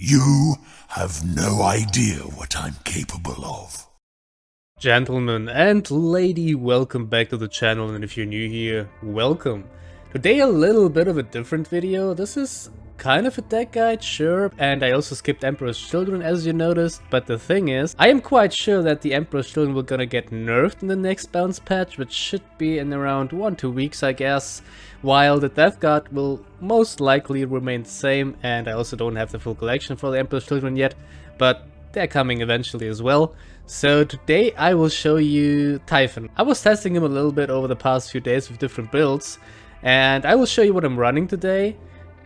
You have no idea what I'm capable of. Gentlemen and lady, welcome back to the channel, and if you're new here, welcome. Today a little bit of a different video. This is kind of a deck guide, sure, and I also skipped Emperor's Children as you noticed, but the thing is, I am quite sure that the Emperor's Children will gonna get nerfed in the next bounce patch, which should be in around 1-2 weeks I guess, while the Death Guard will most likely remain the same, and I also don't have the full collection for the Emperor's Children yet, but they're coming eventually as well. So today I will show you Typhon. I was testing him a little bit over the past few days with different builds, and I will show you what I'm running today,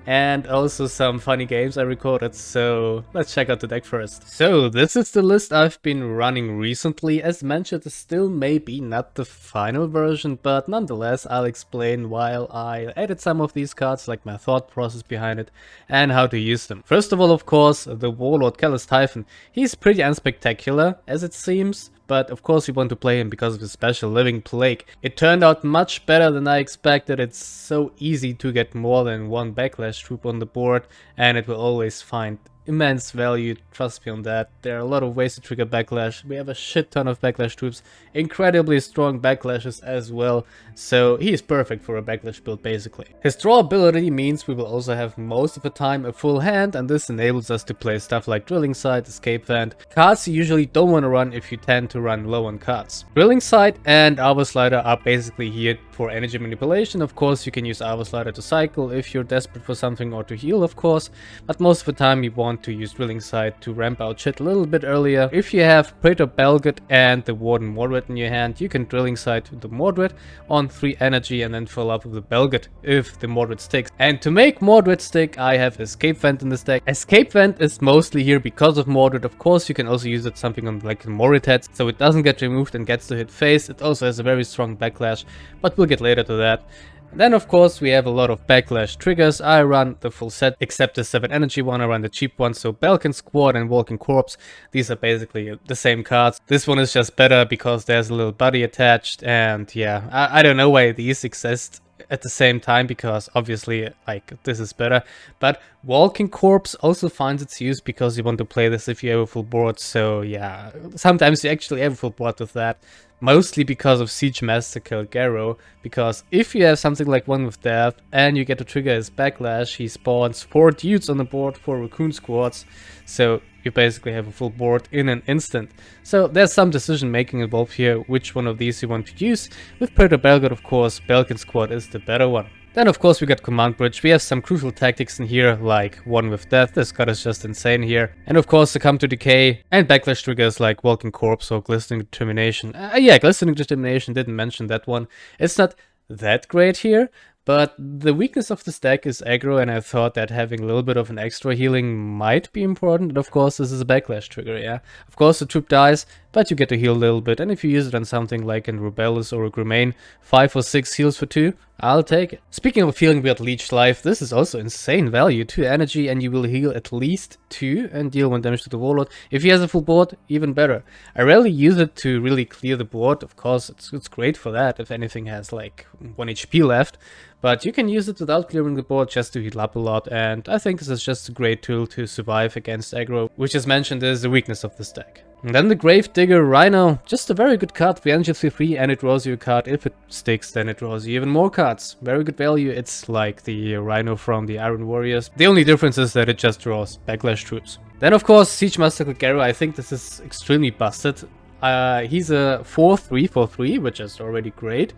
and also some funny games I recorded, so let's check out the deck first. So this is the list I've been running recently. As mentioned, it's still maybe not the final version, but nonetheless I'll explain while I added some of these cards, like my thought process behind it and how to use them. First of all, of course, the Warlord Calas Typhon. He's pretty unspectacular as it seems, but of course we want to play him because of his special Living Plague. It turned out much better than I expected. It's so easy to get more than one backlash troop on the board, and it will always find immense value, trust me on that. There are a lot of ways to trigger backlash. We have a shit ton of backlash troops, incredibly strong backlashes as well, so he is perfect for a backlash build basically. His draw ability means we will also have most of the time a full hand, and this enables us to play stuff like Drilling Sight, Escape Vent, cards you usually don't want to run if you tend to run low on cards. Drilling Sight and Arbor Slider are basically here for energy manipulation. Of course you can use Arbor Slider to cycle if you're desperate for something, or to heal of course, but most of the time you want to use Drilling Sight to ramp out shit a little bit earlier. If you have Praetor Belgate and the Warden Mordred in your hand, you can Drilling Sight the Mordred on 3 energy and then follow up with the Belgate if the Mordred sticks. And to make Mordred stick, I have Escape Vent in this deck. Escape Vent is mostly here because of Mordred. Of course you can also use it something on like Moritet, so it doesn't get removed and gets to hit face. It also has a very strong backlash, but we'll get later to that. And then of course we have a lot of backlash triggers. I run the full set except the 7 energy one. I run the cheap one, so Balkan Squad and Walking Corpse. These are basically the same cards. This one is just better because there's a little buddy attached, and yeah, I don't know why these exist at the same time, because obviously like this is better, but Walking Corpse also finds its use because you want to play this if you have a full board. So yeah, sometimes you actually have a full board with that, mostly because of Siege Master Garrow, because if you have something like One with Death and you get to trigger his backlash, he spawns 4 dudes on the board, 4 raccoon squads, so you basically have a full board in an instant. So there's some decision making involved here, which one of these you want to use. With Praetor Belgate, of course, Balkan Squad is the better one. Then of course we got Command Bridge. We have some crucial tactics in here, like One with Death. This card is just insane here. And of course Succumb to Decay and backlash triggers like Walking Corpse or Glistening Determination. Yeah, Glistening Determination, didn't mention that one. It's not that great here, but the weakness of this deck is aggro, and I thought that having a little bit of an extra healing might be important. And of course this is a backlash trigger, yeah. Of course the troop dies, but you get to heal a little bit, and if you use it on something like in Rebellious or a Grimain, 5 or 6 heals for 2, I'll take it. Speaking of healing, we got Leech Life. This is also insane value, 2 energy, and you will heal at least 2 and deal 1 damage to the Warlord. If he has a full board, even better. I rarely use it to really clear the board. Of course it's great for that if anything has like 1 HP left, but you can use it without clearing the board just to heal up a lot, and I think this is just a great tool to survive against aggro, which as mentioned is the weakness of this deck. And then the Gravedigger Rhino, just a very good card for energy 3/3, and it draws you a card. If it sticks, then it draws you even more cards. Very good value. It's like the Rhino from the Iron Warriors. The only difference is that it just draws backlash troops. Then of course Siege Master Garrow. I think this is extremely busted. He's a 4/3/4/3, which is already great.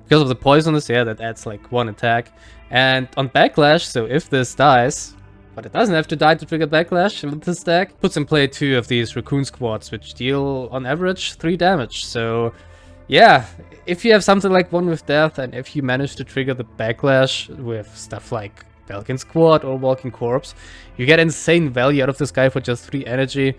Because of the poisonous, yeah, that adds like 1 attack. And on backlash, so if this dies, but it doesn't have to die to trigger backlash with this deck, puts in play 2 of these raccoon squads, which deal on average 3 damage. So yeah, if you have something like One with Death, and if you manage to trigger the backlash with stuff like Balkan Squad or Walking Corpse, you get insane value out of this guy for just 3 energy,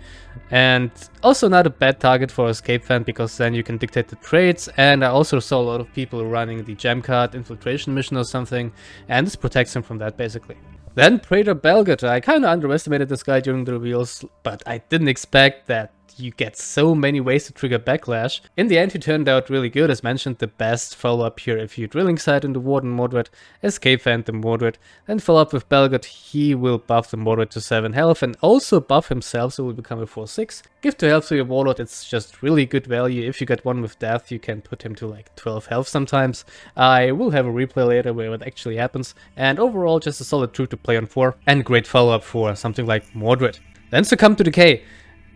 and also not a bad target for Escape Vent, because then you can dictate the traits. And I also saw a lot of people running the gem card Infiltration Mission or something, and this protects him from that basically. Then Praetor Belgate. I kinda underestimated this guy during the reveals, but I didn't expect that you get so many ways to trigger backlash. In the end, he turned out really good. As mentioned, the best follow-up here if you Drilling Sight into Warden Mordred, Escape Phantom Mordred, then follow up with Belgod. He will buff the Mordred to 7 health and also buff himself, so will become a 4/6. Give 2 health to your Warlord, it's just really good value. If you get one with Death, you can put him to like 12 health sometimes. I will have a replay later where it actually happens. And overall, just a solid troop to play on 4 and great follow-up for something like Mordred. Then Succumb to Decay.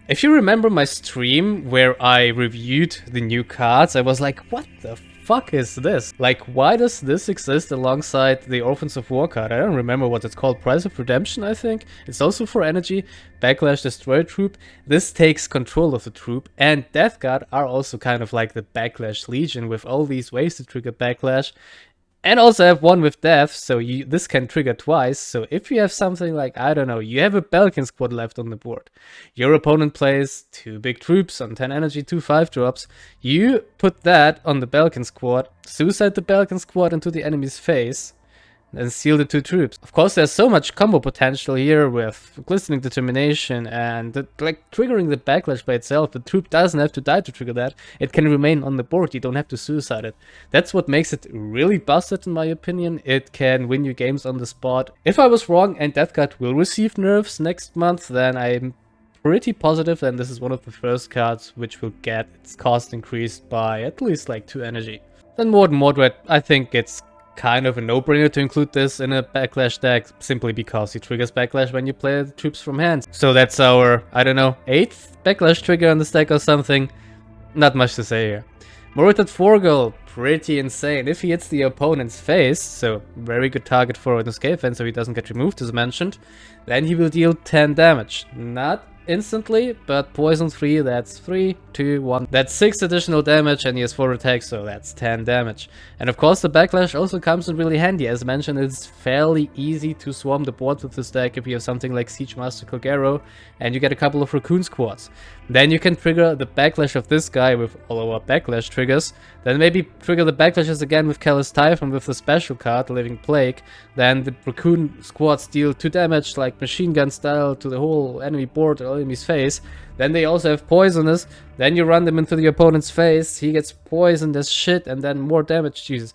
If you remember my stream where I reviewed the new cards, I was like, what the fuck is this? Like, why does this exist alongside the Orphans of War card? I don't remember what it's called. Price of Redemption, I think. It's also for energy. Backlash Destroy Troop. This takes control of the troop. And Death Guard are also kind of like the Backlash Legion with all these ways to trigger Backlash. And also have one with Death, so this can trigger twice. So if you have something like, I don't know, you have a Balkan squad left on the board. Your opponent plays 2 big troops on 10 energy, 2 5-drops. You put that on the Balkan squad, suicide the Balkan squad into the enemy's face, and seal the 2 troops. Of course, there's so much combo potential here with Glistening Determination and like triggering the backlash by itself. The troop doesn't have to die to trigger that. It can remain on the board. You don't have to suicide it. That's what makes it really busted in my opinion. It can win you games on the spot. If I was wrong and Death Guard will receive nerfs next month, then I'm pretty positive that this is one of the first cards which will get its cost increased by at least like 2 energy. Then Warden Mordred, I think it's kind of a no-brainer to include this in a backlash deck, simply because he triggers backlash when you play the troops from hand. So that's our, I don't know, 8th backlash trigger on the stack or something. Not much to say here. Mordred at 4 gold, pretty insane. If he hits the opponent's face, so very good target for an escape fan so he doesn't get removed as mentioned, then he will deal 10 damage. Not instantly, but poison 3, that's 3, 2, 1. That's 6 additional damage and he has 4 attacks, so that's 10 damage. And of course the backlash also comes in really handy. As mentioned, it's fairly easy to swarm the board with this deck if you have something like Siege Master Colgaro and you get a couple of Raccoon squads. Then you can trigger the backlash of this guy with all our backlash triggers. Then maybe trigger the backlashes again with Calas Typhon with the special card, Living Plague. Then the Raccoon squads deal 2 damage like machine gun style to the whole enemy board or enemy's face. Then they also have poisonous. Then you run them into the opponent's face. He gets poisoned as shit and then more damage. Jesus.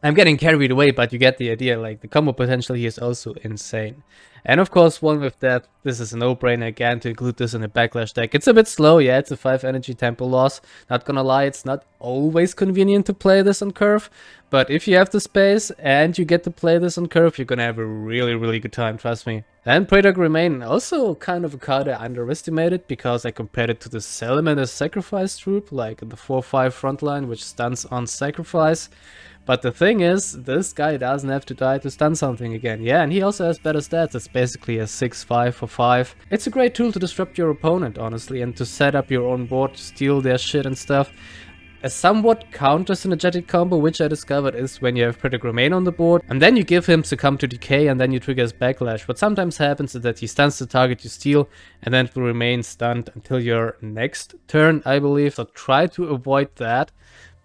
I'm getting carried away, but you get the idea. Like, the combo potential here is also insane. And of course, one with that, this is a no-brainer again to include this in a backlash deck. It's a bit slow, yeah, it's a 5 energy tempo loss. Not gonna lie, it's not always convenient to play this on curve. But if you have the space and you get to play this on curve, you're gonna have a really, really good time, trust me. And Praetor Remain, also kind of a card I underestimated because I compared it to the Salamander Sacrifice troop, like in the 4-5 frontline, which stuns on Sacrifice. But the thing is, this guy doesn't have to die to stun something again. Yeah, and he also has better stats. It's basically a 6-5 for 5. It's a great tool to disrupt your opponent, honestly, and to set up your own board, steal their shit and stuff. A somewhat counter-synergetic combo which I discovered is when you have Praetor Remain on the board, and then you give him Succumb to Decay, and then you trigger his Backlash. What sometimes happens is that he stuns the target you steal, and then it will remain stunned until your next turn, I believe. So try to avoid that.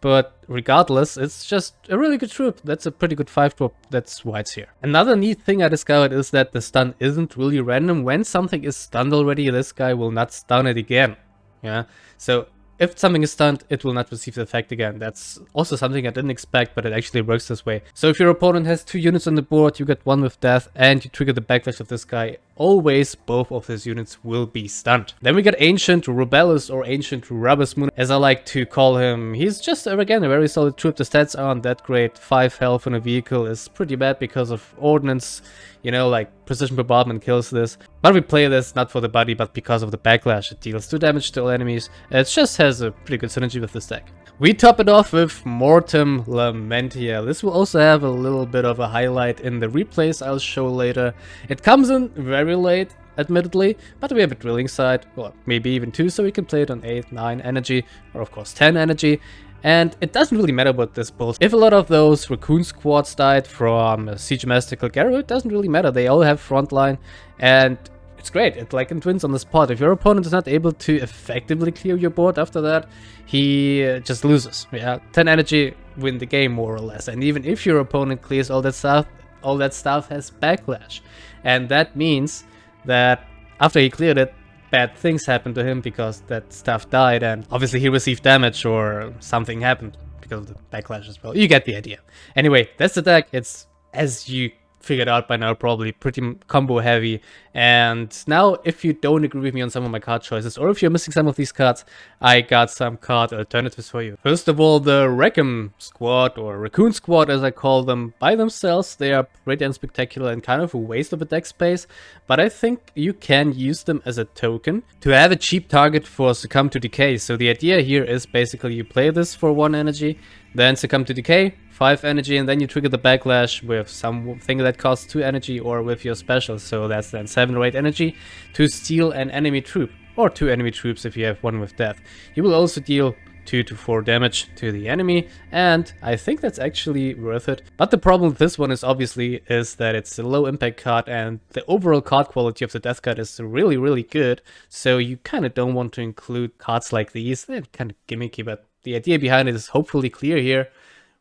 But regardless, it's just a really good troop. That's a pretty good 5-drop, that's why it's here. Another neat thing I discovered is that the stun isn't really random. When something is stunned already, this guy will not stun it again. Yeah, so if something is stunned, it will not receive the effect again. That's also something I didn't expect, but it actually works this way. So if your opponent has 2 units on the board, you get 1 with Death, and you trigger the backlash of this guy, always both of his units will be stunned. Then we get Ancient Rebellus, or Ancient Rubbersmoon, as I like to call him. He's just, again, a very solid troop. The stats aren't that great. 5 health on a vehicle is pretty bad because of ordnance. You know, like precision bombardment kills this. But we play this not for the body, but because of the backlash. It deals 2 damage to all enemies. It just has a pretty good synergy with this deck. We top it off with Mortem Lamentia. This will also have a little bit of a highlight in the replays I'll show later. It comes in very late, admittedly, but we have a Drilling Sight, well, maybe even 2, so we can play it on 8, 9 energy, or of course 10 energy. And it doesn't really matter what this pulls. If a lot of those Raccoon squads died from Siege Master Colgaro, it doesn't really matter. They all have frontline, and it's great. It like wins on the spot. If your opponent is not able to effectively clear your board after that, he just loses. Yeah, 10 energy, win the game more or less. And even if your opponent clears all that stuff has backlash. And that means that after he cleared it, bad things happened to him because that stuff died, and obviously he received damage or something happened because of the backlash as well. You get the idea. Anyway, that's the deck. It's, as you figured out by now, probably pretty combo heavy. And now, if you don't agree with me on some of my card choices, or if you're missing some of these cards, I got some card alternatives for you. First of all, the Rackham squad, or Raccoon squad as I call them, by themselves they are pretty unspectacular and kind of a waste of a deck space, but I think you can use them as a token to have a cheap target for Succumb to Decay. So the idea here is basically you play this for 1 energy, then Succumb to Decay, 5 energy, and then you trigger the backlash with something that costs 2 energy or with your special, so that's then 7 or 8 energy to steal an enemy troop, or 2 enemy troops if you have one with death. You will also deal 2 to 4 damage to the enemy, and I think that's actually worth it. But the problem with this one is obviously that it's a low impact card, and the overall card quality of the death card is really good, so you kind of don't want to include cards like these. They're kind of gimmicky, but the idea behind it is hopefully clear here.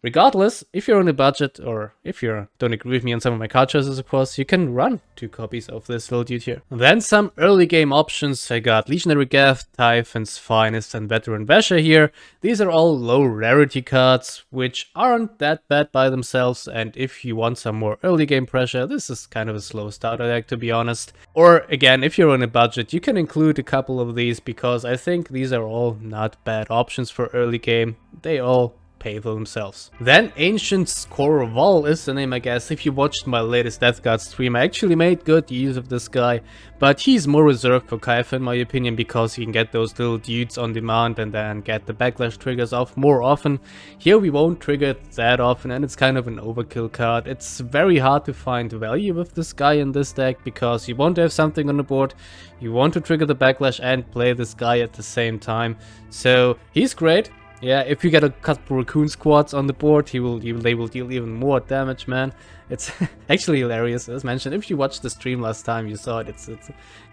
Regardless, if you're on a budget, or if you don't agree with me on some of my card choices, of course, you can run 2 copies of this little dude here. Then some early game options. I got Legionary Gath, Typhon's Finest, and Veteran Basher here. These are all low rarity cards, which aren't that bad by themselves, and if you want some more early game pressure, this is kind of a slow starter deck, to be honest. Or again, if you're on a budget, you can include a couple of these, because I think these are all not bad options for early game. They all pay for themselves. Then Ancient Scorval is the name, I guess. If you watched my latest Death Guard stream, I actually made good use of this guy, but he's more reserved for Kaifa in my opinion, because you can get those little dudes on demand and then get the backlash triggers off more often. Here we won't trigger it that often, and it's kind of an overkill card. It's very hard to find value with this guy in this deck, because you want to have something on the board, you want to trigger the backlash and play this guy at the same time. So he's great. Yeah, if you get a couple Raccoon squads on the board, they will deal even more damage, man. It's actually hilarious, as mentioned. If you watched the stream last time, you saw it. It's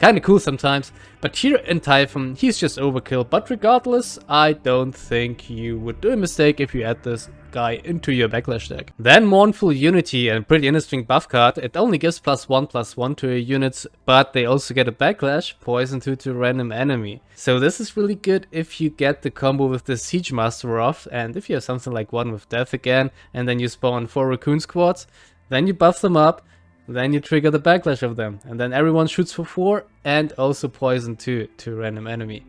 kind of cool sometimes. But here in Typhon, he's just overkill. But regardless, I don't think you would do a mistake if you add this guy into your backlash deck. Then Mournful Unity, a pretty interesting buff card. It only gives +1/+1 to your units, but they also get a backlash, poison to a random enemy. So this is really good if you get the combo with the Siege Master off, and if you have something like one with Death again, and then you spawn 4 Raccoon squads, then you buff them up, then you trigger the backlash of them, and then everyone shoots for 4 and also poison 2 to a random enemy.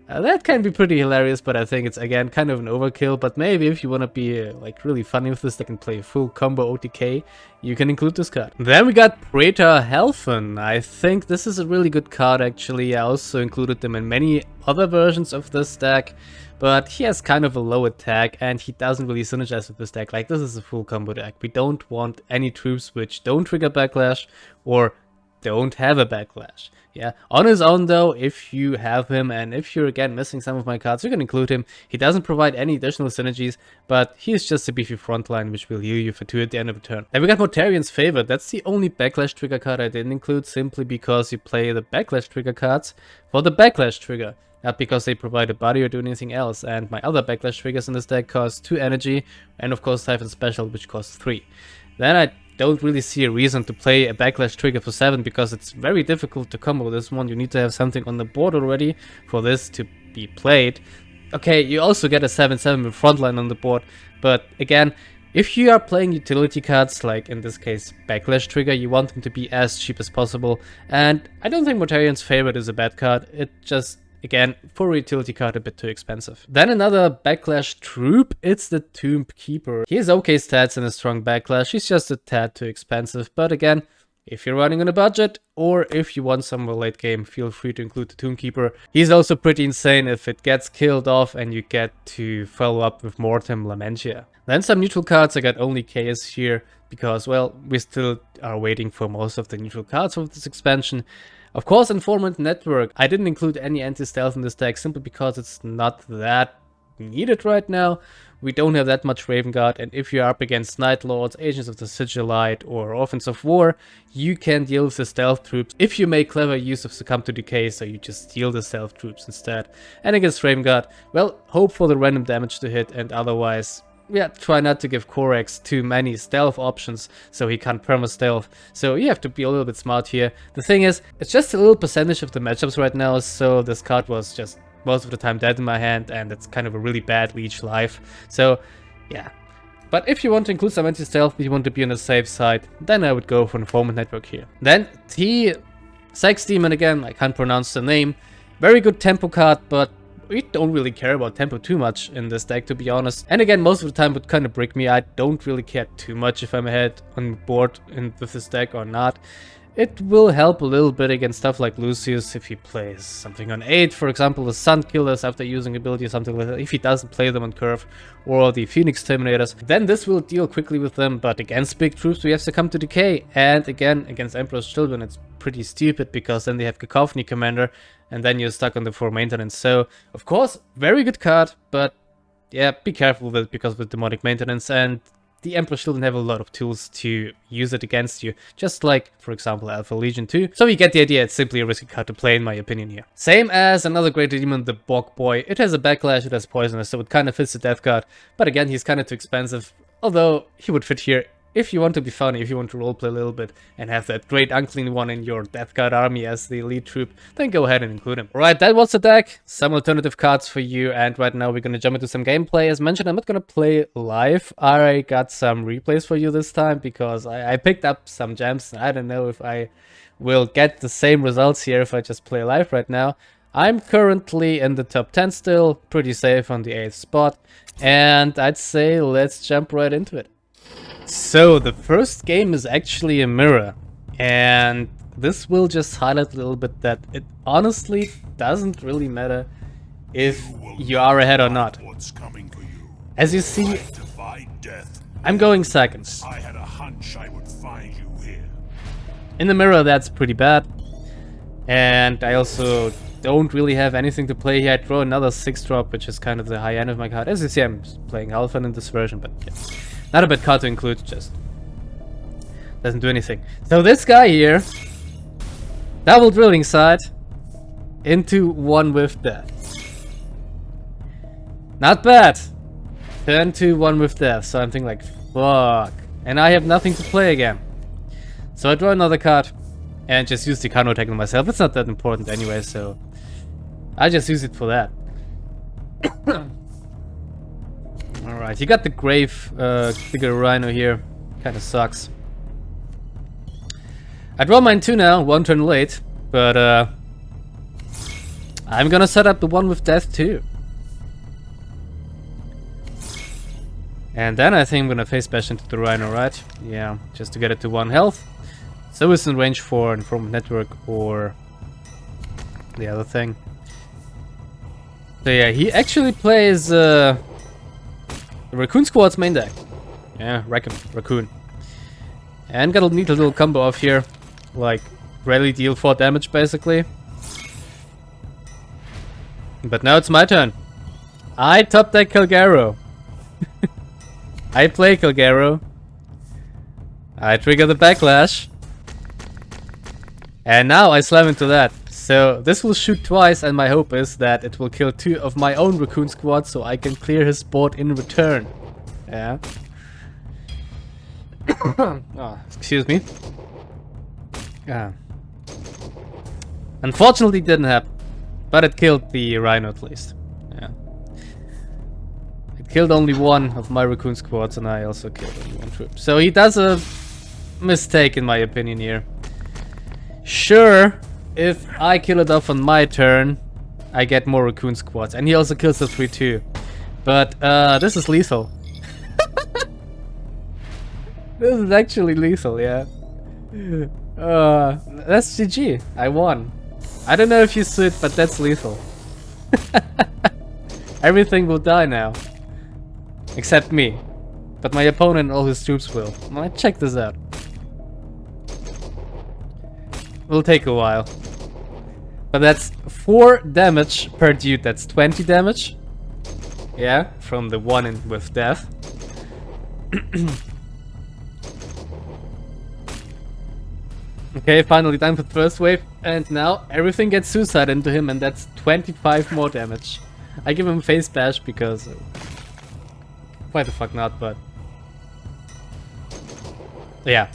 That can be pretty hilarious, but I think it's again kind of an overkill. But maybe if you want to be like really funny with this, they can play a full combo OTK, you can include this card. Then we got Praetor Helfen. I think this is a really good card actually. I also included them in many other versions of this deck, but he has kind of a low attack and he doesn't really synergize with this deck. Like, this is a full combo deck. We don't want any troops which don't trigger backlash or don't have a backlash. Yeah, on his own though, if you have him and if you're again missing some of my cards, you can include him. He doesn't provide any additional synergies, but he's just a beefy frontline which will heal you for 2 at the end of the turn. Then we got Mortarian's Favor. That's the only backlash trigger card I didn't include, simply because you play the backlash trigger cards for the backlash trigger, not because they provide a body or do anything else. And my other backlash triggers in this deck cost 2 energy, and of course Typhon Special, which costs 3. Then I don't really see a reason to play a backlash trigger for 7, because it's very difficult to combo this one. You need to have something on the board already for this to be played. Okay, you also get a 7/7 with frontline on the board, but again, if you are playing utility cards, like in this case backlash trigger, you want them to be as cheap as possible, and I don't think Mortarian's Favorite is a bad card. It just, again, for a utility card, a bit too expensive. Then another backlash troop, it's the Tomb Keeper. He has okay stats and a strong backlash, he's just a tad too expensive, but again, if you're running on a budget, or if you want some more late game, feel free to include the Tomb Keeper. He's also pretty insane if it gets killed off and you get to follow up with Mortem Lamentia. Then some neutral cards. I got only Chaos here, because, well, we still are waiting for most of the neutral cards of this expansion. Of course, Informant Network. I didn't include any anti-stealth in this deck simply because it's not that needed right now. We don't have that much Raven Guard, and if you're up against Night Lords, Agents of the Sigillite, or Orphans of War, you can deal with the stealth troops if you make clever use of Succumb to Decay, so you just steal the stealth troops instead. And against Raven Guard, well, hope for the random damage to hit, and otherwise, yeah, try not to give Corax too many stealth options so he can't perma-stealth. So you have to be a little bit smart here. The thing is, it's just a little percentage of the matchups right now, so this card was just most of the time dead in my hand, and it's kind of a really bad leech life. So, yeah. But if you want to include some anti-stealth, if you want to be on the safe side, then I would go for Informant Network here. Then, Sex Demon again, I can't pronounce the name. Very good tempo card, but we don't really care about tempo too much in this deck, to be honest. And again, most of the time would kind of brick me. I don't really care too much if I'm ahead on board with this deck or not. It will help a little bit against stuff like Lucius if he plays something on 8, for example, the Sun Killers after using ability or something like that, if he doesn't play them on curve, or the Phoenix Terminators. Then this will deal quickly with them, but against big troops we have Succumb to Decay, and again, against Emperor's Children it's pretty stupid, because then they have Cacophony Commander, and then you're stuck on the 4 maintenance. So, of course, very good card, but yeah, be careful with it because of the Demonic Maintenance, and the Emperor shouldn't have a lot of tools to use it against you, just like, for example, Alpha Legion 2. So you get the idea, it's simply a risky card to play in my opinion here. Same as another great demon, the Bog Boy. It has a backlash, it has poisonous, so it kind of fits the death card. But again, he's kind of too expensive, although he would fit here. If you want to be funny, if you want to roleplay a little bit and have that great Unclean one in your Death Guard army as the elite troop, then go ahead and include him. Alright, that was the deck. Some alternative cards for you, and right now we're gonna jump into some gameplay. As mentioned, I'm not gonna play live. I got some replays for you this time because I picked up some gems. I don't know if I will get the same results here if I just play live right now. I'm currently in the top 10 still, pretty safe on the 8th spot, and I'd say let's jump right into it. So, the first game is actually a mirror, and this will just highlight a little bit that it honestly doesn't really matter if you are ahead or not. As you see, I'm going second. I had a hunch I would find you here. In the mirror, that's pretty bad, and I also don't really have anything to play here. I draw another 6-drop, which is kind of the high end of my card. As you see, I'm playing Alpha in this version, but yeah. Not a bad card to include, just doesn't do anything. So this guy here, double drilling side into 1 with death. Not bad. Turn to 1 with death, so I'm thinking like, fuck. And I have nothing to play again. So I draw another card and just use the Kano attack on myself. It's not that important anyway, so I just use it for that. Alright, you got the Grave Digger Rhino here. Kinda sucks. I draw mine 2 now, 1 turn late, but I'm gonna set up the 1 with death too. And then I think I'm gonna face bash into the Rhino, right? Yeah, just to get it to 1 health. So it's in range for Informant Network or the other thing. So yeah, he actually plays the Raccoon Squad's main deck. Yeah, Raccoon. And got a neat little combo off here. Like, rally deal 4 damage basically. But now it's my turn. I top deck Calgaro. I play Calgaro. I trigger the backlash. And now I slam into that. So this will shoot twice, and my hope is that it will kill 2 of my own Raccoon Squad so I can clear his board in return. Yeah. Oh, excuse me. Yeah. Unfortunately, it didn't happen. But it killed the Rhino at least. Yeah. It killed only 1 of my Raccoon Squads, and I also killed only 1 troop. So he does a mistake in my opinion here. Sure, if I kill it off on my turn, I get more Raccoon Squads. And he also kills the 3-2. But this is lethal. This is actually lethal, yeah. That's GG. I won. I don't know if you see it, but that's lethal. Everything will die now. Except me. But my opponent and all his troops will. Well, check this out. Will take a while. But that's 4 damage per dude. That's 20 damage. Yeah, from the 1 in with death. Okay, finally done with first wave, and now everything gets suicide into him, and that's 25 more damage. I give him face bash because why the fuck not, but... Yeah.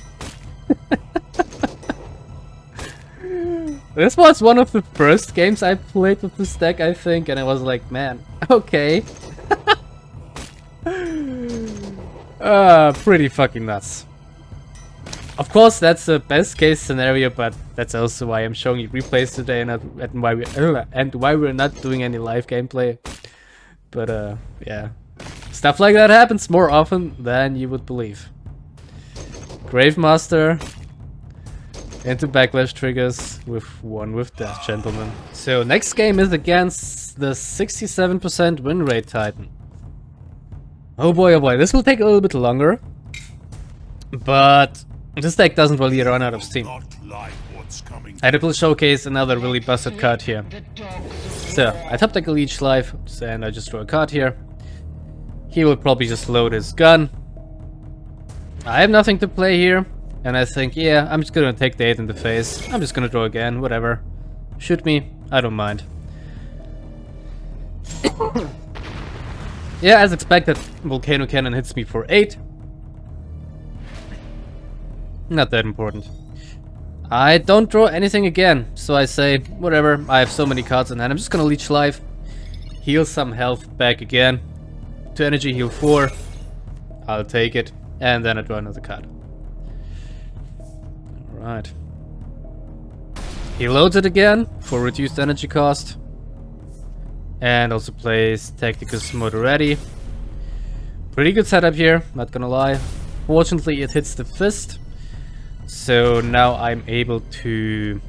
This was one of the first games I played with this deck, I think, and I was like, man, okay. Pretty fucking nuts. Of course, that's the best case scenario, but that's also why I'm showing you replays today and why we're not doing any live gameplay. But yeah, stuff like that happens more often than you would believe. Gravemaster into backlash triggers with one with Death, gentlemen. So next game is against the 67% win rate Titan. Oh boy, this will take a little bit longer, but this deck doesn't really run out of steam. And it will showcase another really busted card here. So, I top deck a Leech Life, and I just draw a card here. He will probably just load his gun. I have nothing to play here, and I think, yeah, I'm just gonna take the 8 in the face. I'm just gonna draw again, whatever. Shoot me, I don't mind. Yeah, as expected, Volcano Cannon hits me for 8. Not that important. I don't draw anything again, so I say, whatever, I have so many cards in hand, I'm just gonna Leech Life, heal some health back again, 2 energy, heal 4, I'll take it, and then I draw another card. Alright. He loads it again for reduced energy cost, and also plays Tacticus Moderati. Pretty good setup here, not gonna lie. Fortunately, it hits the fist. So now I'm able to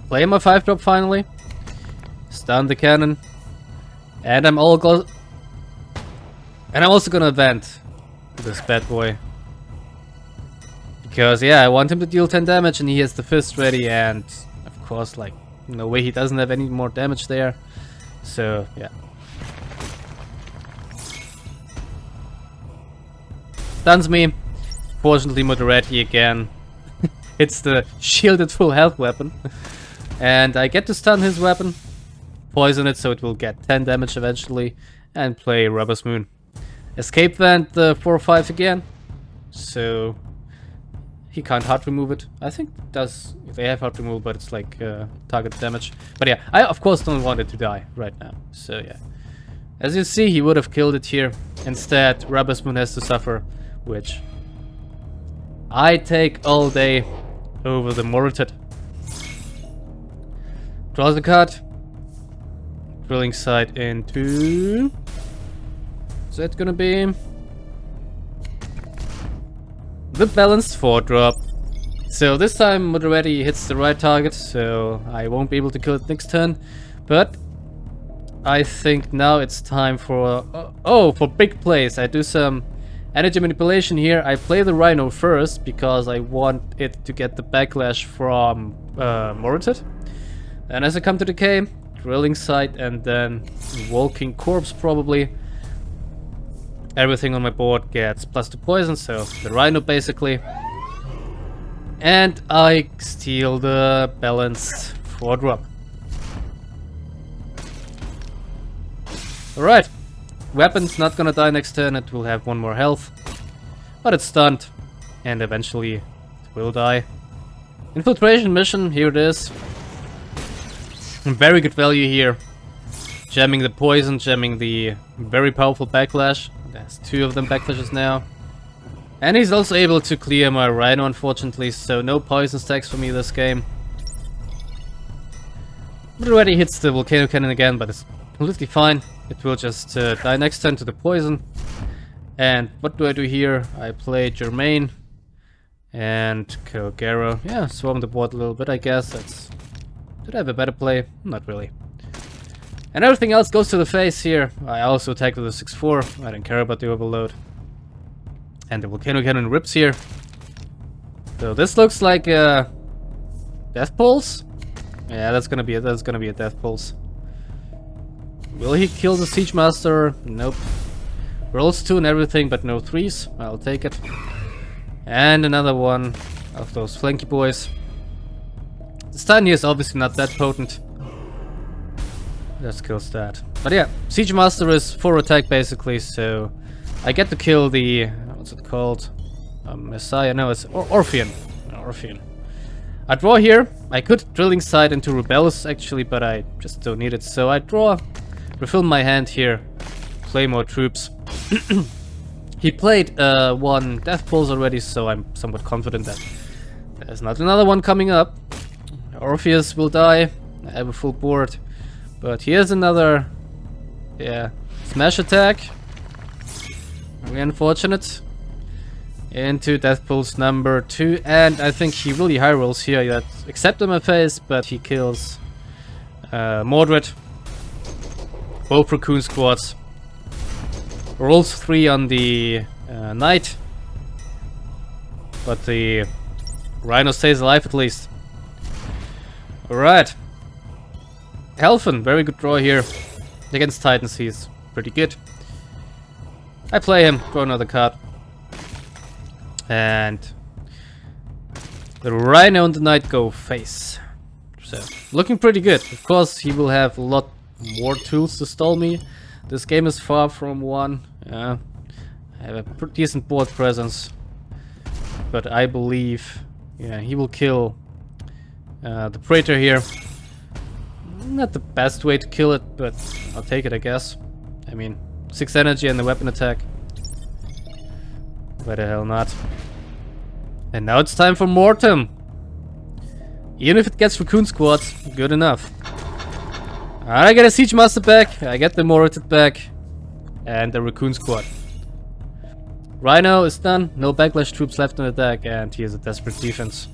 play my 5-drop finally, stun the cannon, and I'm also gonna vent this bad boy. Because yeah, I want him to deal 10 damage and he has the fist ready, and of course, like, no way he doesn't have any more damage there. So yeah. Stuns me. Fortunately, Moderati again hits the shielded full health weapon. And I get to stun his weapon, poison it so it will get 10 damage eventually, and play Rubber's Moon. Escape vent the 4/5 again, so he can't hard remove it. I think it does, they have hard remove, but it's like target damage. But yeah, I of course don't want it to die right now, so yeah. As you see, he would have killed it here. Instead, Rubber's Moon has to suffer, which I take all day over the Morted. Draws a card. Drilling Sight into... Is that gonna be... the balanced 4-drop. So this time Moderati hits the right target, so I won't be able to kill it next turn. But I think now it's time for... for big plays. I do some energy manipulation here. I play the Rhino first because I want it to get the backlash from Morted. And as I come to decay, Drilling Sight and then Walking Corpse probably. Everything on my board gets +2 poison, so the Rhino basically. And I steal the balanced 4-drop. Alright. Weapon's not gonna die next turn, it will have 1 more health. But it's stunned, and eventually it will die. Infiltration mission, here it is. Very good value here. Jamming the poison, jamming the very powerful backlash. There's 2 of them backlashes now. And he's also able to clear my Rhino, unfortunately, so no poison stacks for me this game. It already hits the Volcano Cannon again, but it's completely fine. It will just die next turn to the poison. And what do I do here? I play Germain and Kogero. Yeah, swarm the board a little bit, I guess. That's... Did I have a better play? Not really. And everything else goes to the face here. I also attack with a 6/4. I don't care about the overload. And the Volcano Cannon rips here. So this looks like a Death Pulse. Yeah, that's gonna be a Death Pulse. Will he kill the Siege Master? Nope. Rolls 2 and everything, but no 3s. I'll take it. And another one of those flanky boys. The stun here is obviously not that potent. Just kills that. But yeah, Siege Master is 4 attack basically, so I get to kill the... what's it called? Messiah? No, it's Orphean. Orphean. I draw here. I could Drilling Sight into Rebels actually, but I just don't need it. So I draw, refill my hand here, play more troops. He played one Death Pulse already, so I'm somewhat confident that there's not another one coming up. Orpheus will die. I have a full board. But here's another, yeah, smash attack. Very unfortunate. Into Death Pulse number 2, and I think he really high rolls here. That accept on my face, but he kills Mordred. Both Raccoon squads. Rolls 3 on the Knight, but the Rhino stays alive at least. Alright. Helfen, very good draw here. Against Titans, he's pretty good. I play him, draw another card. And the Rhino and the Knight go face. So, looking pretty good. Of course, he will have a lot more tools to stall me. This game is far from one. I have a pretty decent board presence. But I believe, yeah, he will kill the Praetor here. Not the best way to kill it, but I'll take it, I guess. I mean, 6 energy and the weapon attack. Why the hell not? And now it's time for Mortem. Even if it gets Raccoon squads, good enough. I get a Siege Master back, I get the Morited back, and the Raccoon squad. Rhino is done, no backlash troops left in the deck, and he has a desperate defense.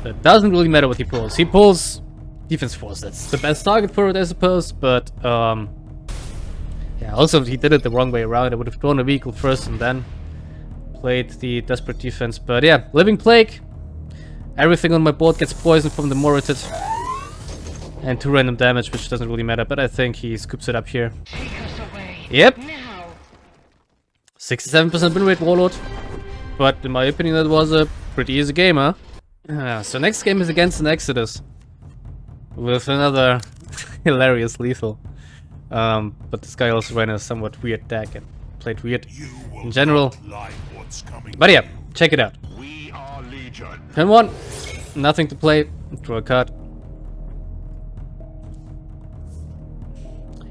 It doesn't really matter what he pulls. He pulls Defense Force, that's the best target for it, I suppose, but yeah, also he did it the wrong way around. I would have drawn a vehicle first and then played the desperate defense. But yeah, Living Plague. Everything on my board gets poisoned from the Morited. And 2 random damage, which doesn't really matter, but I think he scoops it up here. Yep. 67% win rate, Warlord. But in my opinion, that was a pretty easy game, huh? So next game is against an Exodus. With another hilarious lethal. But this guy also ran a somewhat weird deck and played weird in general. But yeah, check it out. Turn 1, nothing to play, draw a card.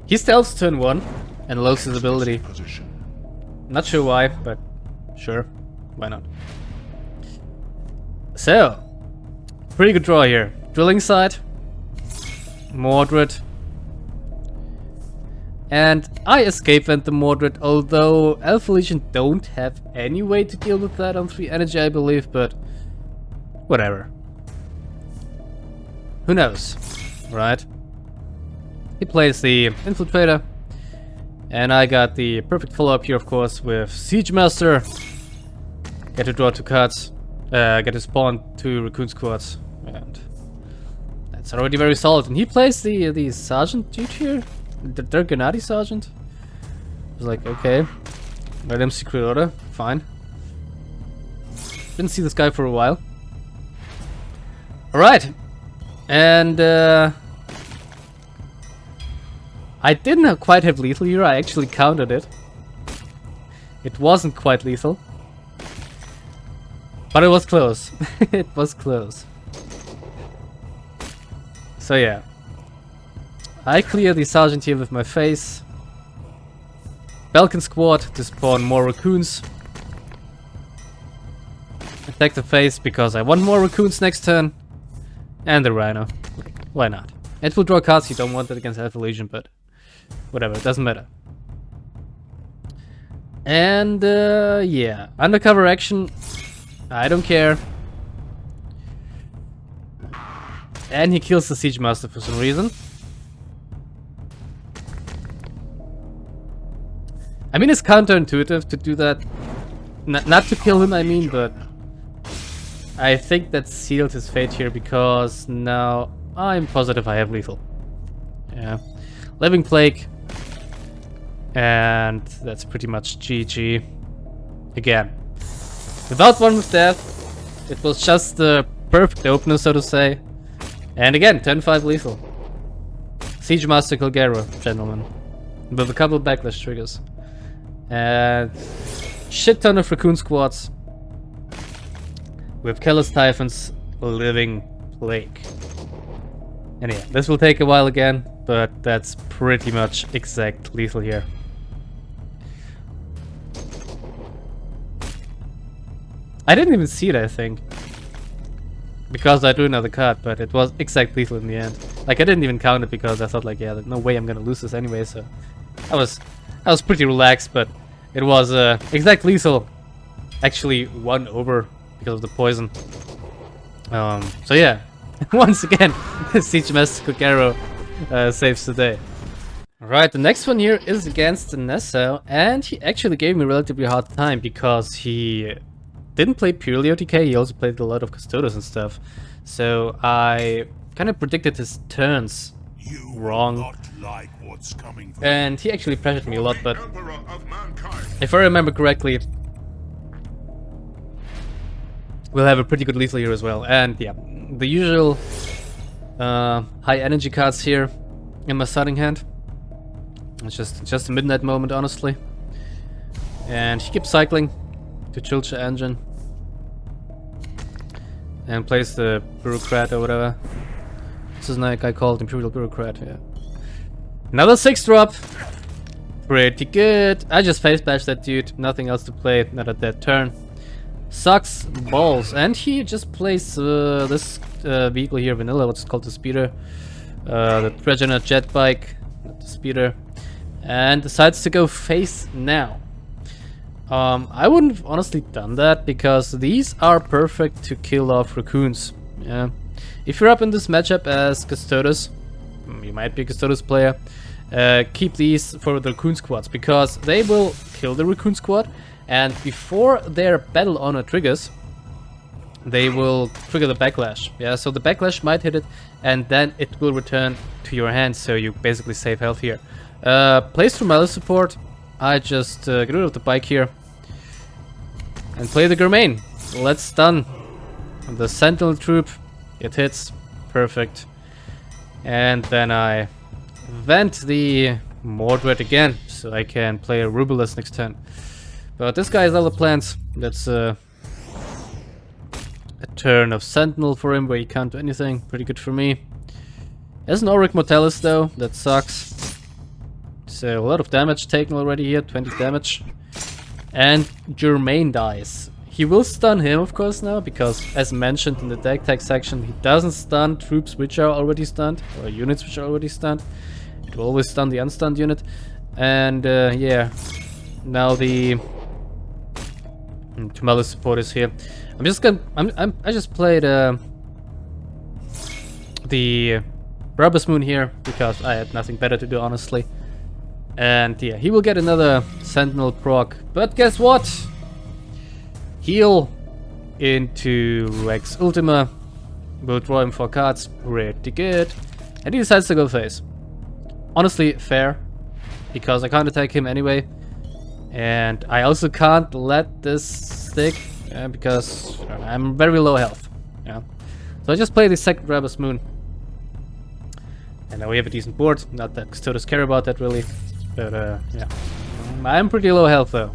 He stealths turn 1 and lowers his ability. Not sure why, but sure, why not? So, pretty good draw here. Drilling Sight, Mordred, and I escape vent the Mordred, although Alpha Legion don't have any way to deal with that on 3 energy, I believe, but whatever. Who knows, right? He plays the Infiltrator, and I got the perfect follow-up here, of course, with Siege Master. Get to draw 2 cards, get to spawn 2 Raccoon squads, and that's already very solid. And he plays the Sergeant dude here, the Gennady Sergeant. I was like, okay, let him Secret Order, fine. Didn't see this guy for a while. Alright, and I didn't quite have lethal here, I actually counted it. It wasn't quite lethal. But it was close. It was close. So yeah. I clear the Sergeant here with my face. Balkan squad to spawn more Raccoons. Attack the face because I want more Raccoons next turn. And the Rhino. Why not? It will draw cards, you don't want it against Alpha Legion, but whatever, it doesn't matter. And yeah, undercover action, I don't care. And he kills the Siege Master for some reason. I mean, it's counterintuitive to do that. Not to kill him, I mean, but I think that sealed his fate here because now I'm positive I have lethal. Yeah. Living Plague. And that's pretty much GG. Again. Without one with death. It was just the perfect opener, so to say. And again, turn 5 lethal. Siege Master Kilgara, gentlemen. With a couple backlash triggers. And shit ton of Raccoon squads with Calas Typhon's living plague. And yeah, this will take a while again, but that's pretty much exact lethal here. I didn't even see it, I think, because I drew another card, but it was exact lethal in the end. Like, I didn't even count it because I thought, like, yeah, there's no way I'm gonna lose this anyway, so I was pretty relaxed, but it was exact lethal, actually 1 over because of the poison. So yeah, once again, Siege Master Kokero saves the day. Alright, the next one here is against Nassau, and he actually gave me a relatively hard time because he didn't play purely OTK, he also played a lot of Custodes and stuff. So I kind of predicted his turns wrong. And he actually pressured me a lot, but if I remember correctly, we'll have a pretty good lethal here as well. And yeah, the usual high energy cards here in my starting hand. It's just a midnight moment, honestly. And he keeps cycling to Chilcha Engine and plays the Bureaucrat or whatever. This is like I called Imperial Bureaucrat, yeah. Another 6-drop. Pretty good. I just face bashed that dude. Nothing else to play. Not at that turn. Sucks balls. And he just plays this vehicle here, Vanilla, what's called the Speeder. The Treasure Jet Bike, not the Speeder. And decides to go face now. I wouldn't have honestly done that because these are perfect to kill off Raccoons. Yeah. If you're up in this matchup as Custodes, you might be a Custodes player, keep these for the Raccoon squads because they will kill the Raccoon squad, and before their battle honor triggers, they will trigger the backlash. Yeah, so the backlash might hit it, and then it will return to your hand, so you basically save health here. Plays through melee support. I just get rid of the bike here and play the Germain. Let's stun the Sentinel troop. It hits. Perfect. And then I vent the Mordred again, so I can play a Rubulus next turn. But this guy has other plans. That's a turn of Sentinel for him where he can't do anything. Pretty good for me. He has an Auric Mortalis though. That sucks. So a lot of damage taken already here. 20 damage. And Germain dies. He will stun him, of course, now, because, as mentioned in the deck tag section, he doesn't stun troops which are already stunned, or units which are already stunned. It will always stun the unstunned unit. And, yeah. Now the Tumala support is here. I'm just gonna... I just played, the Brabus Moon here, because I had nothing better to do, honestly. And, yeah, he will get another Sentinel proc. But guess what? Heal into Rex Ultima. We'll draw him 4 cards. Pretty good. And he decides to go face. Honestly, fair. Because I can't attack him anyway. And I also can't let this stick. Because I'm very low health. Yeah. So I just play the second Brabus Moon. And now we have a decent board. Not that Custodes care about that really. But yeah. I'm pretty low health though.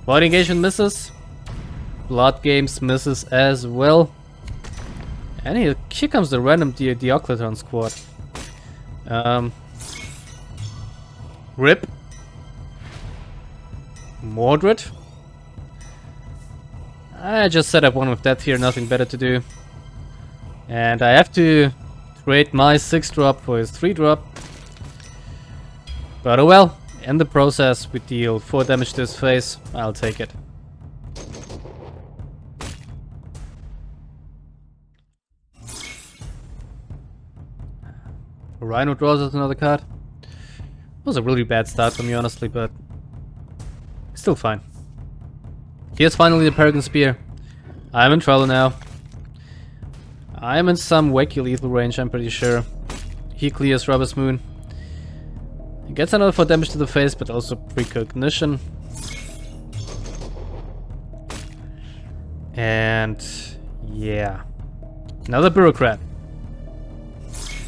Void Engagement misses. Blood Games misses as well. And here comes the random Diocleton squad. Rip. Mordred. I just set up one with death here, nothing better to do. And I have to trade my 6-drop for his 3-drop. But oh well. In the process, we deal 4 damage to his face. I'll take it. Rhino draws us another card. It was a really bad start for me, honestly, but still fine. Here's finally the Paragon Spear. I'm in trouble now. I'm in some wacky lethal range, I'm pretty sure. He clears Brabus Moon. He gets another 4 damage to the face, but also precognition. And yeah, another Bureaucrat.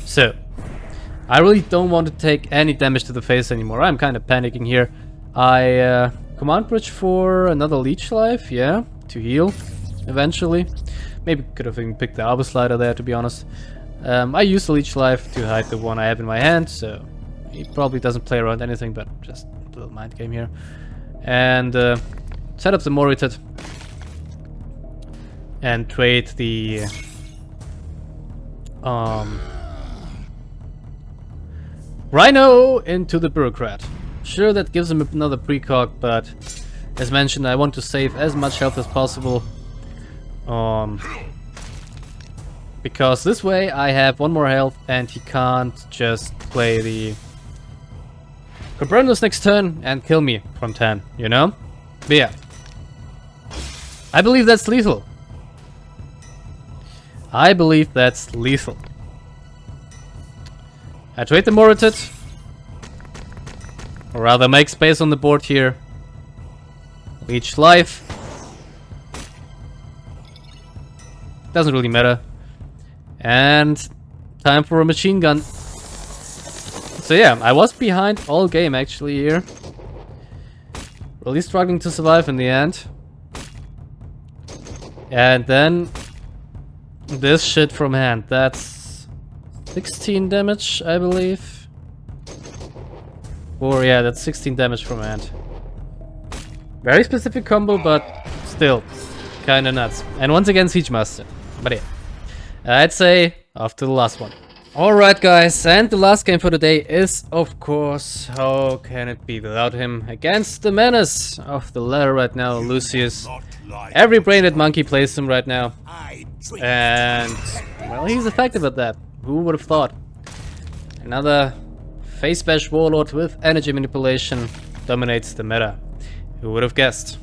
So, I really don't want to take any damage to the face anymore. I'm kind of panicking here. I command bridge for another leech life, yeah, to heal eventually. Maybe could have even picked the Arbor Slider there, to be honest. I use the leech life to hide the one I have in my hand, so he probably doesn't play around anything, but just a little mind game here. And set up the Morited and trade the Rhino into the Bureaucrat. Sure, that gives him another precog, but as mentioned, I want to save as much health as possible. Because this way I have one more health and he can't just play the Copernicus next turn and kill me from 10, you know? But yeah. I believe that's lethal. I believe that's lethal. I trade the Morited. Or rather make space on the board here. Leech life. Doesn't really matter. And time for a machine gun. So yeah, I was behind all game actually here. Really struggling to survive in the end. And then this shit from hand. That's 16 damage, I believe. Or yeah, that's 16 damage from hand. Very specific combo, but still kinda nuts. And once again, Siege Master. But yeah, I'd say after the last one. Alright guys, and the last game for today is, of course, how can it be without him, against the menace of the ladder right now, Lucius. Every brain-dead monkey plays him right now. And, well, he's effective at that. Who would have thought? Another face bash Warlord with energy manipulation dominates the meta. Who would have guessed?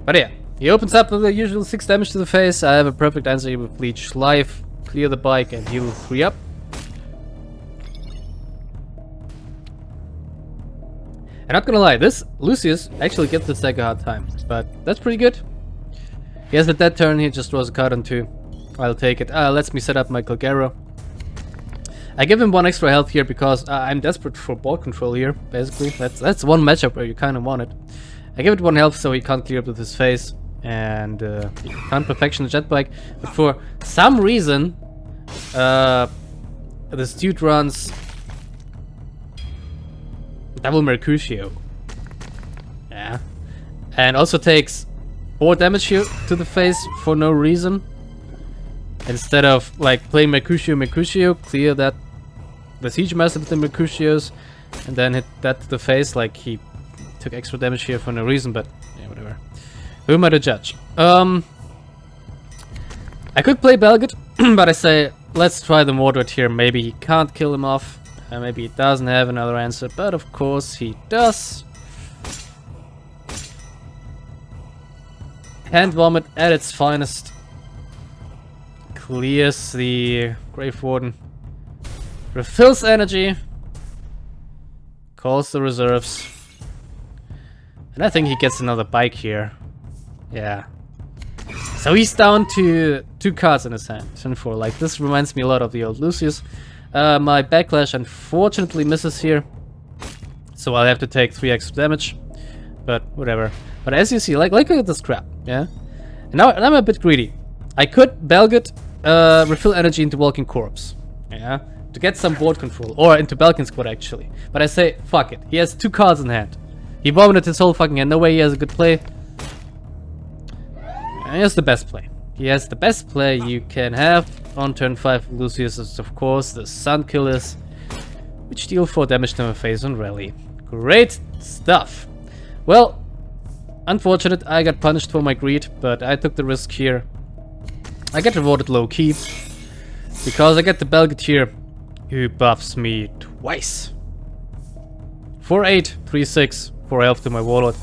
But yeah, he opens up with the usual 6 damage to the face. I have a perfect answer here with Leech Life. Clear the bike and heal 3 up. And not gonna lie, this Lucius actually gives this deck a hard time, but that's pretty good. He has a dead turn, he just draws a card on 2. I'll take it. Lets me set up my Golgaro. I give him 1 extra health here because I'm desperate for ball control here, basically. That's one matchup where you kinda want it. I give it 1 health so he can't clear up with his face. And he can't perfection the jet bike, but for some reason this dude runs double Mercutio. Yeah. And also takes 4 damage here to the face for no reason. Instead of like playing Mercutio, clear that the Siege Master with the Mercutios and then hit that to the face, like he took extra damage here for no reason, but yeah, whatever. Who am I to judge? I could play Belgate, but I say, let's try the Mordred here. Maybe he can't kill him off. Maybe he doesn't have another answer, but of course he does. Hand Vomit at its finest. Clears the Grave Warden. Refills energy. Calls the reserves. And I think he gets another bike here. Yeah. So he's down to 2 cards in his hand. 24. Like, this reminds me a lot of the old Lucius. My Backlash unfortunately misses here. So I'll have to take 3 extra damage. But whatever. But as you see, like look at this crap, yeah? And now I'm a bit greedy. I could Belgate, refill energy into Walking Corpse. Yeah? To get some board control. Or into Balkan Squad actually. But I say, fuck it. He has 2 cards in hand. He vomited his whole fucking hand. No way he has a good play. And he has the best play. He has the best play you can have on turn 5. Lucius is of course the Sun Killers, which deal 4 damage to my face on rally. Great stuff. Well, unfortunate, I got punished for my greed, but I took the risk here. I get rewarded low key because I get the Belgate here, who buffs me twice. 4-8, 3-6, 4 health to my Warlord.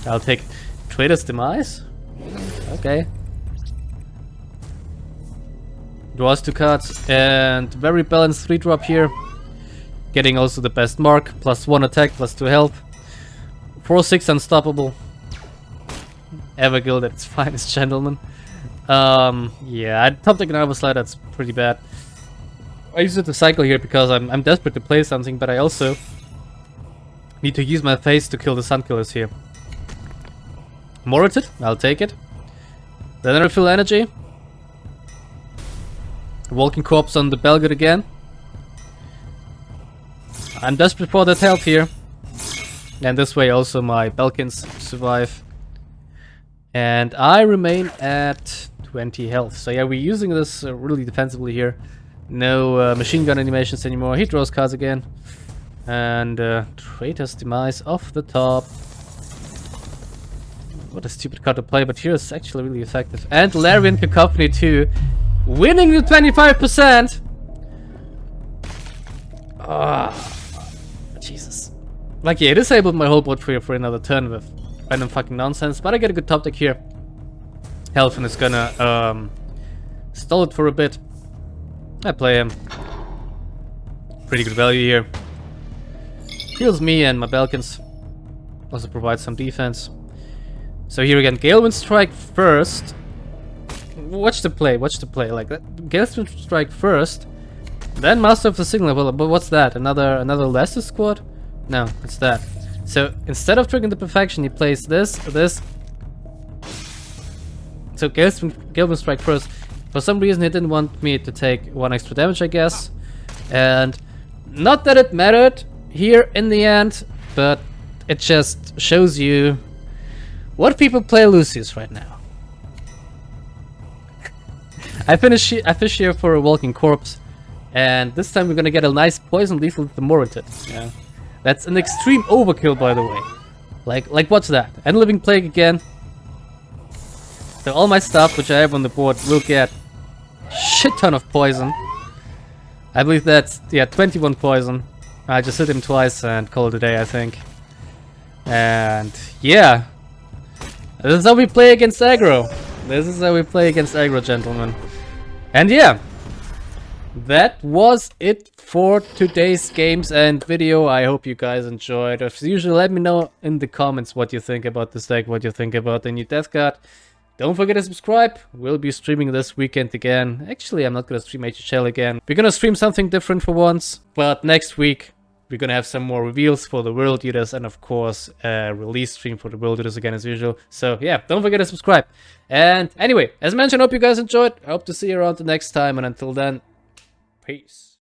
I'll take Trader's Demise. Okay. Draws 2 cards and very balanced 3-drop here. Getting also the best mark, +1 attack, +2 health. 4-6 unstoppable. Everguild at its finest, gentlemen. Yeah, I top deck an Arbor Slider, that's pretty bad. I use it to cycle here because I'm desperate to play something, but I also Need to use my face to kill the Sun Killers here. Morted, I'll take it. Then I refill energy. Walking corpse on the Belgard again. I'm desperate for that health here. And this way also my Belkins survive. And I remain at 20 health. So yeah, we're using this really defensively here. No machine gun animations anymore. He draws cards again. And Traitor's Demise off the top. What a stupid card to play, but here it's actually really effective. And Larian Cacophony too. Winning the 25%! Ah, Jesus. Like, yeah, it disabled my whole board for another turn with random fucking nonsense, but I get a good top deck here. Helfin is gonna stall it for a bit. I play him. Pretty good value here. Heals me and my Belkins. Also provides some defense. So here again, Galewind Strike first. Watch the play. Like that, Galewind Strike first, then Master of the Signal. Well, but what's that? Another Leicester squad? No, it's that. So instead of triggering the Perfection, he plays this. So Galewind Strike first. For some reason, he didn't want me to take 1 extra damage, I guess. And not that it mattered here in the end, but it just shows you what people play Lucius right now. I fish here for a Walking Corpse, and this time we're gonna get a nice poison lethal with the Morted. Yeah, that's an extreme overkill, by the way. Like what's that? And Living Plague again. So all my stuff which I have on the board will get shit ton of poison. I believe that's 21 poison. I just hit him twice and call it a day, I think. And yeah, this is how we play against aggro. This is how we play against aggro, gentlemen. And yeah, that was it for today's games and video. I hope you guys enjoyed. As usual, let me know in the comments what you think about this deck, what you think about the new Death Guard. Don't forget to subscribe. We'll be streaming this weekend again. Actually, I'm not gonna stream HHL again. We're gonna stream something different for once, but next week we're gonna have some more reveals for the World Eaters, and of course a release stream for the World Eaters again as usual. So yeah, don't forget to subscribe. And anyway, as mentioned, hope you guys enjoyed. I hope to see you around the next time, and until then, peace.